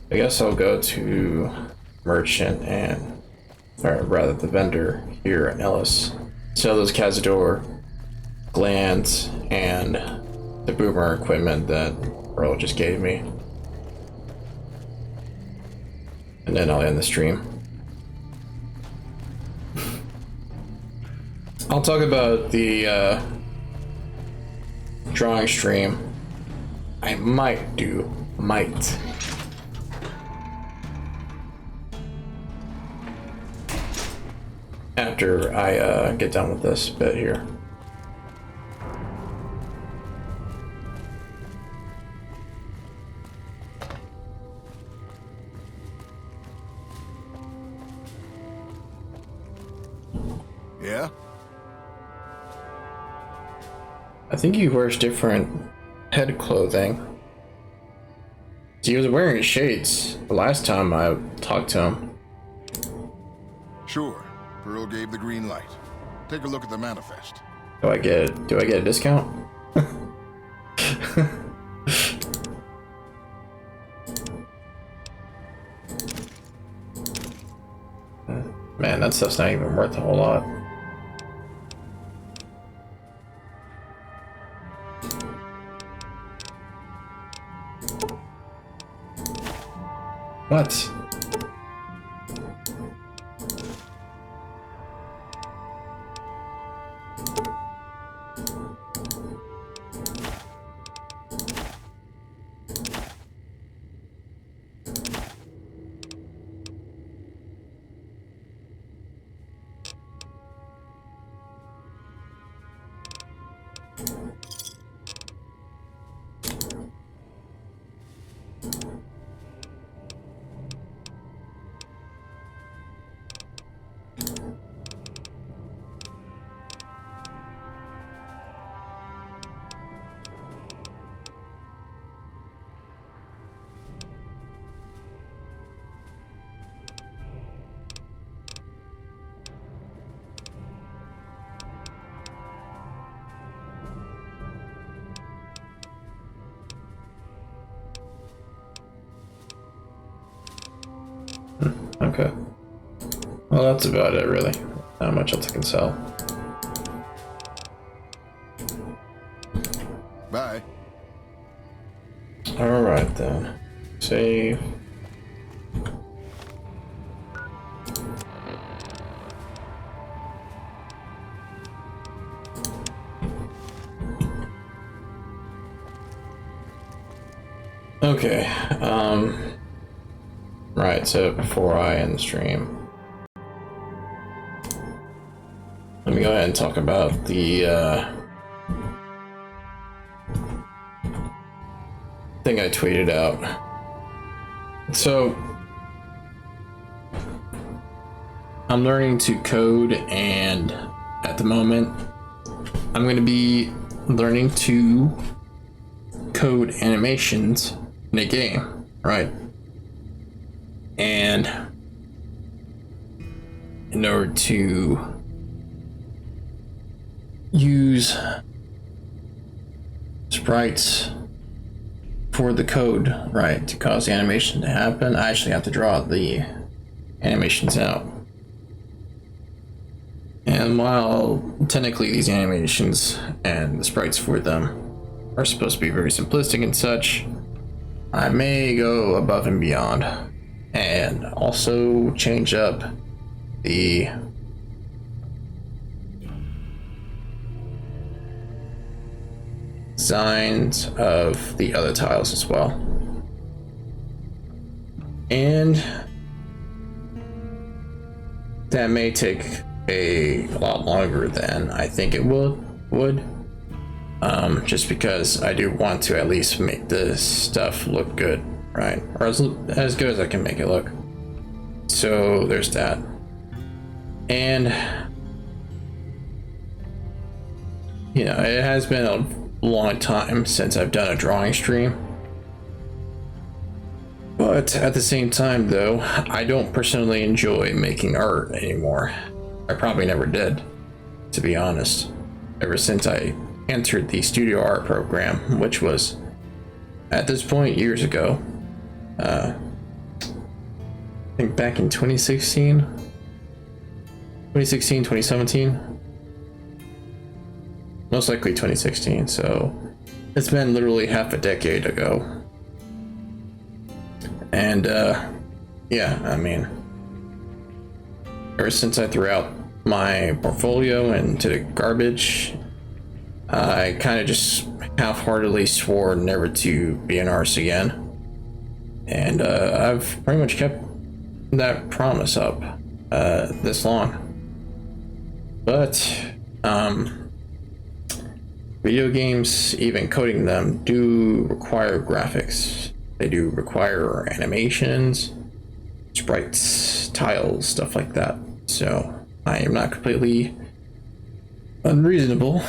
I guess I'll go to Merchant and, or rather the vendor here in Ellis. Sell those Cazador glands and the Boomer equipment that Earl just gave me. And then I'll end the stream. I'll talk about the drawing stream. I might. After I get done with this bit here. Yeah? I think he wears different head clothing. He was wearing shades the last time I talked to him. Sure. Pearl gave the green light. Take a look at the manifest. Do I get a discount? Man, that stuff's not even worth a whole lot. What? Okay. Well, that's about it, really. Not much else I can sell. Bye. Alright then. Save. Okay, right, so before I end the stream, let me go ahead and talk about the, thing I tweeted out. So, I'm learning to code, and at the moment, I'm going to be learning to code animations in a game, right? And in order to use sprites for the code, right, to cause the animation to happen, I actually have to draw the animations out. And while technically these animations and the sprites for them are supposed to be very simplistic and such, I may go above and beyond and also change up the designs of the other tiles as well. And that may take a lot longer than I think it would. Just because I do want to at least make this stuff look good, right? Or as good as I can make it look. So there's that. And you know, it has been a long time since I've done a drawing stream. But at the same time though, I don't personally enjoy making art anymore. I probably never did, to be honest. Ever since I entered the studio art program, which was at this point years ago. I think back in 2016, 2017, most likely 2016. So it's been literally half a decade ago. And yeah, I mean, ever since I threw out my portfolio into the garbage, I kind of just half-heartedly swore never to be an artist again. And I've pretty much kept that promise up this long. But video games, even coding them, do require graphics. They do require animations, sprites, tiles, stuff like that. So I am not completely unreasonable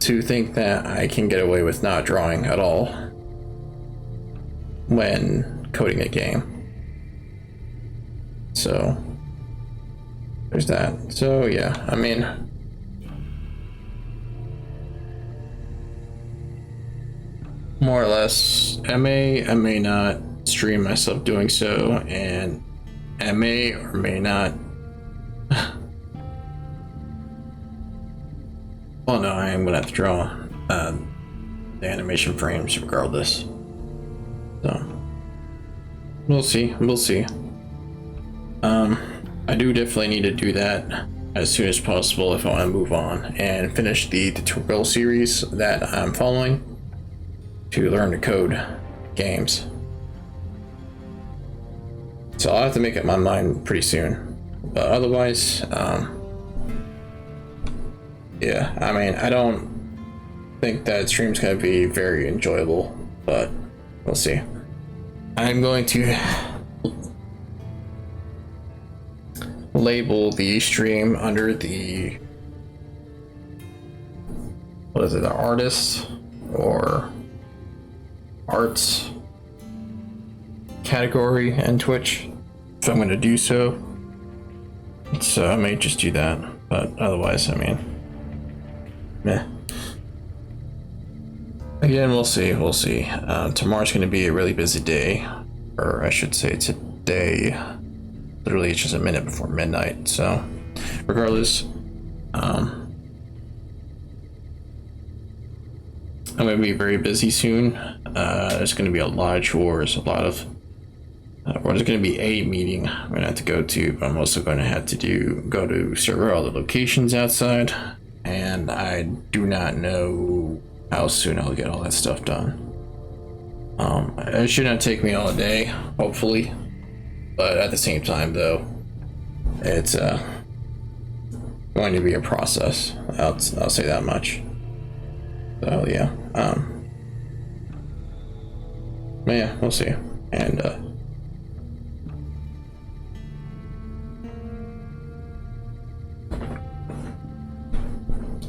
to think that I can get away with not drawing at all when coding a game. So there's that. So yeah, I mean, more or less, I may not stream myself doing so, and I may or may not Well, no, I am gonna have to draw the animation frames regardless. So we'll see. We'll see. I do definitely need to do that as soon as possible if I want to move on and finish the tutorial series that I'm following to learn to code games. So I'll have to make up my mind pretty soon. But otherwise, yeah, I mean, I don't think that stream's gonna be very enjoyable, but we'll see. I'm going to label the stream under the, what is it, the artist or arts category in Twitch, if I'm going to do so. So I may just do that, but otherwise, I mean, meh. Again, we'll see. We'll see. Tomorrow's going to be a really busy day, or I should say today. Literally, it's just a minute before midnight. So, regardless, I'm going to be very busy soon. There's going to be a lot of chores, a lot of. Well, there's going to be a meeting I'm going to have to go to, but I'm also going to have to go to several other locations outside, and I do not know how soon I'll get all that stuff done. It should not take me all day, hopefully, but at the same time, though, it's going to be a process. I'll say that much. So yeah, but yeah, we'll see, and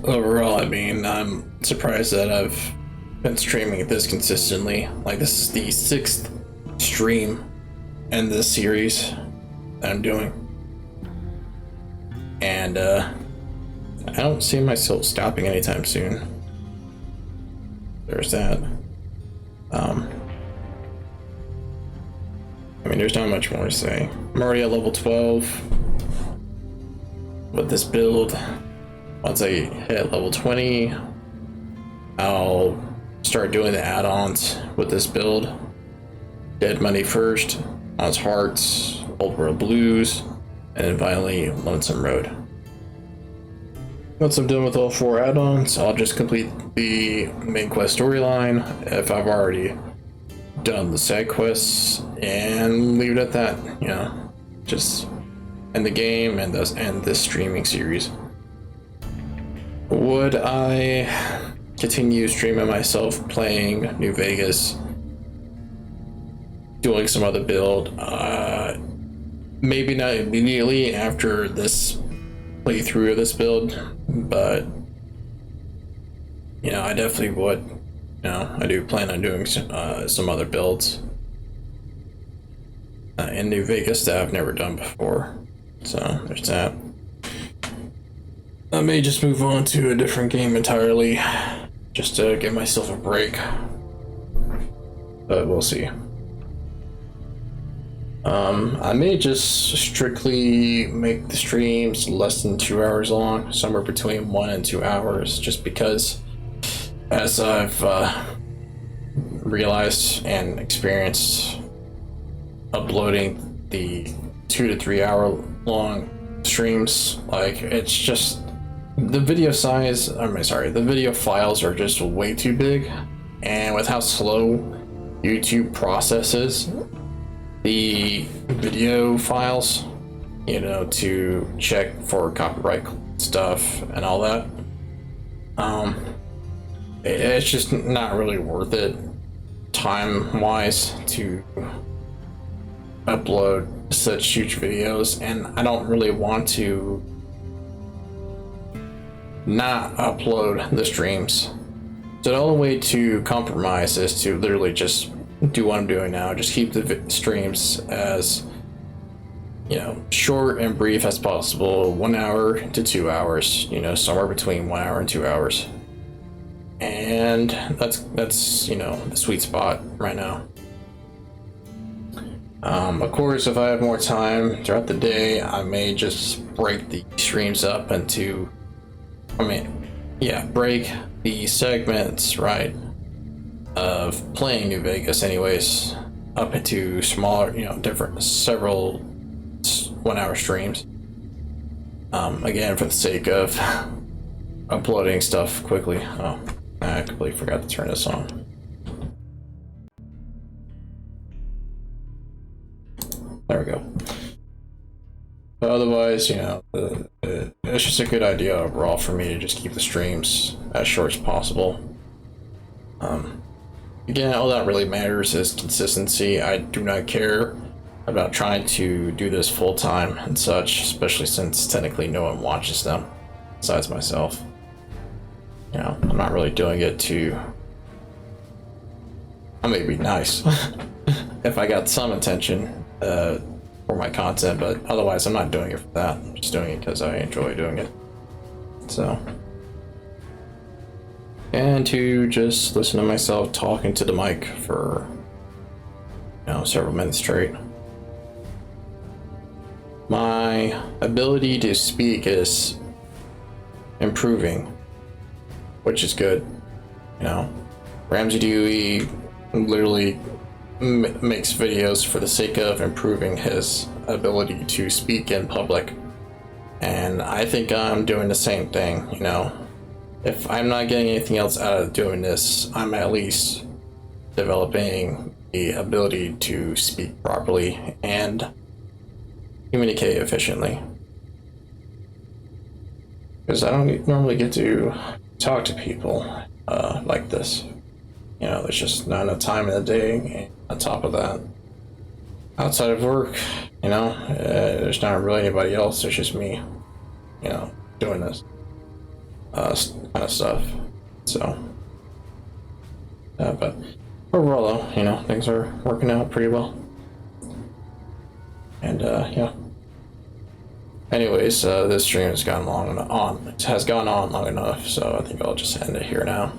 overall, I mean, I'm surprised that I've been streaming this consistently. Like, this is the 6th stream in this series that I'm doing. And, I don't see myself stopping anytime soon. There's that. I mean, there's not much more to say. I'm already at level 12 with this build. Once I hit level 20, I'll start doing the add-ons with this build. Dead Money first, Honest Hearts, Old World Blues, and then finally Lonesome Road. Once I'm done with all 4 add-ons, I'll just complete the main quest storyline if I've already done the side quests, and leave it at that. You know, just end the game and this streaming series. Would I continue streaming myself playing New Vegas, doing some other build? Maybe not immediately after this playthrough of this build, but you know, I definitely would. You know, I do plan on doing some other builds in New Vegas that I've never done before. So there's that. I may just move on to a different game entirely, just to give myself a break. But we'll see. I may just strictly make the streams less than 2 hours long, somewhere between 1 and 2 hours, just because, as I've realized and experienced, uploading the 2 to 3 hour long streams, like, it's just, the video size, the video files are just way too big, and with how slow YouTube processes the video files, you know, to check for copyright stuff and all that, it's just not really worth it time-wise to upload such huge videos, and I don't really want to not upload the streams. So the only way to compromise is to literally just do what I'm doing now, just keep the streams as, you know, short and brief as possible, 1 hour to 2 hours, you know, somewhere between 1 hour and 2 hours. And that's you know, the sweet spot right now. Of course, if I have more time throughout the day, I may just break the streams up into, break the segments, right, of playing New Vegas anyways, up into smaller, different, several 1-hour streams. Again, for the sake of uploading stuff quickly. Oh, I completely forgot to turn this on. There we go. But otherwise, it's just a good idea overall for me to just keep the streams as short as possible. Again, all that really matters is consistency. I do not care about trying to do this full time and such, especially since technically no one watches them besides myself. I'm not really doing it to. I may be nice if I got some attention for my content, but otherwise I'm not doing it for that. I'm just doing it because I enjoy doing it. So, and to just listen to myself talking to the mic for several minutes straight. My ability to speak is improving, which is good. Ramsey Dewey literally makes videos for the sake of improving his ability to speak in public, and I think I'm doing the same thing. If I'm not getting anything else out of doing this, I'm at least developing the ability to speak properly and communicate efficiently, because I don't normally get to talk to people like this. There's just not enough time in the day. And on top of that, outside of work, there's not really anybody else. There's just me, doing this kind of stuff. So, but overall, though, things are working out pretty well. And yeah. Anyways, this stream has gone on long enough, so I think I'll just end it here now.